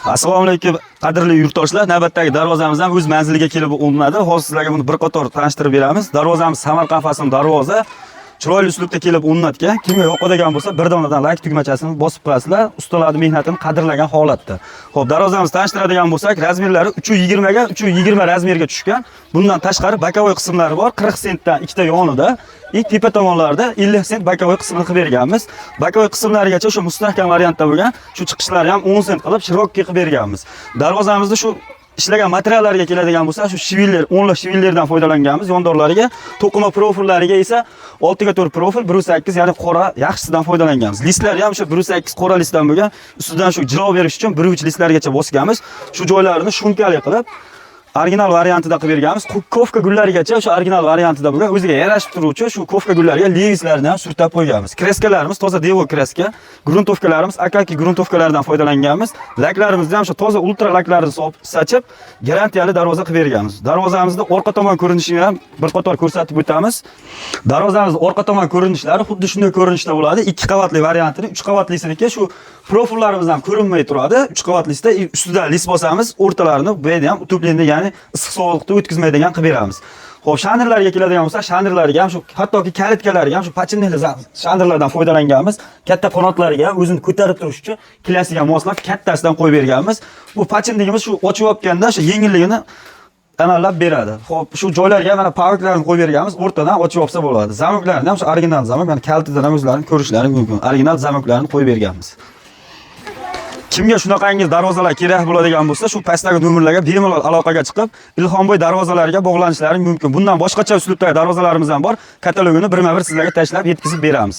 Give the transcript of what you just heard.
Assalomu alaykum qadrli yurtdoshlar. Navbatdagi darvozamiz ham o'z manziliga kelib o'rnadi. Hozir sizlarga buni bir qator tanishtirib beramiz. Darvozamiz Samarqand fasl darvoza. Chiroyli uslubda kelib o'rnatgan. Kimga yoqadigan bo'lsa, bir donadan like tugmachasini bosib qo'yasizlar. Ustalarning mehnatini qadrlagan holatda. Xo'p, darvozamizni tanishtiradigan bo'lsak, razmerlari 320 ga 320 razmerga tushgan. Bundan tashqari bokovoy qismlari bor. 40 sentdan ikkita yonida, tepa tomonlarida 50 sent bokovoy qismini qilib berganmiz. Bokovoy qismlarigacha shu mustahkam variantda bo'lgan, shu chiqishlari ham 10 sent qilib shirokki qilib berganmiz. Darvozamizda shu ishlagan materiallarga keladigan bo'lsa, shu shiviller, 10 shivillerdan foydalanganmiz. Yondorlariga, to'qima profillariga esa 6 ga 4 profil 1.8, ya'ni qora yaxshisidan foydalanganmiz. Listlari ham shu 1.8 qora listdan bo'lgan. Ustidan shu jilo berish uchun 1.3 listlargacha bosganmiz. Shu joylarini shumkali qilib original variantida qilib berganmiz. Kofka gullarigacha shu original variantida bo'lgan, o'ziga yarashib turuvchi shu kofka gullariga levislarni ham surtab qo'yganmiz. Kreskalarimiz toza devo kreska, gruntovkalarimiz akaki gruntovkalardan foydalanganmiz. Laklarimizni ham shu toza ultra laklarni sachib, garantiyali darvoza qilib berganmiz. Darvozamizda orqa tomon ko'rinishini ham bir qator ko'rsatib o'tamiz. Darvozamizning orqa tomon ko'rinishlari xuddi shunday ko'rinishda bo'ladi. 2 qavatli variantini, 3 qavatlisiniki shu profillarimiz ham ko'rinmay turadi. 3 qavatlisida ustidan lis bosamiz, o'rtalarini bu yerda ham utublenni, ya'ni issiq sovuqni o'tkazmaydigan qilib beramiz. Xo'p, shandirlarga keladigan bo'lsa, shandirlarga ham shu hattoki kalitkalarga ham shu pachinli shandirlardan foydalanganmiz. Katta qanotlariga ham o'zini ko'tarib turish uchun klasiga moslab kattasidan qo'yib berganmiz. Bu pachinligimiz shu ochib olganda shu yengilligini ta'minlab beradi. Xo'p, shu joylarga mana pavaklarni qo'yib berganmiz, o'rtadan ochib olsa bo'ladi. Zamoklarni ham shu original zamok, mana kalitidan ham o'zlarini ko'rishlari mumkin. Original zamoklarni qo'yib berganmiz. Kimga shunaqangi darvozalar kerak bo'ladigan bo'lsa, shu pastdagi nomerlarga bemalol aloqaga chiqib, Ilhomboy darvozalariga bog'lanishlari mumkin. Bundan boshqacha uslubdagi darvozalarimiz ham bor. Katalogini birma-bir sizlarga tashlab yetkazib beramiz.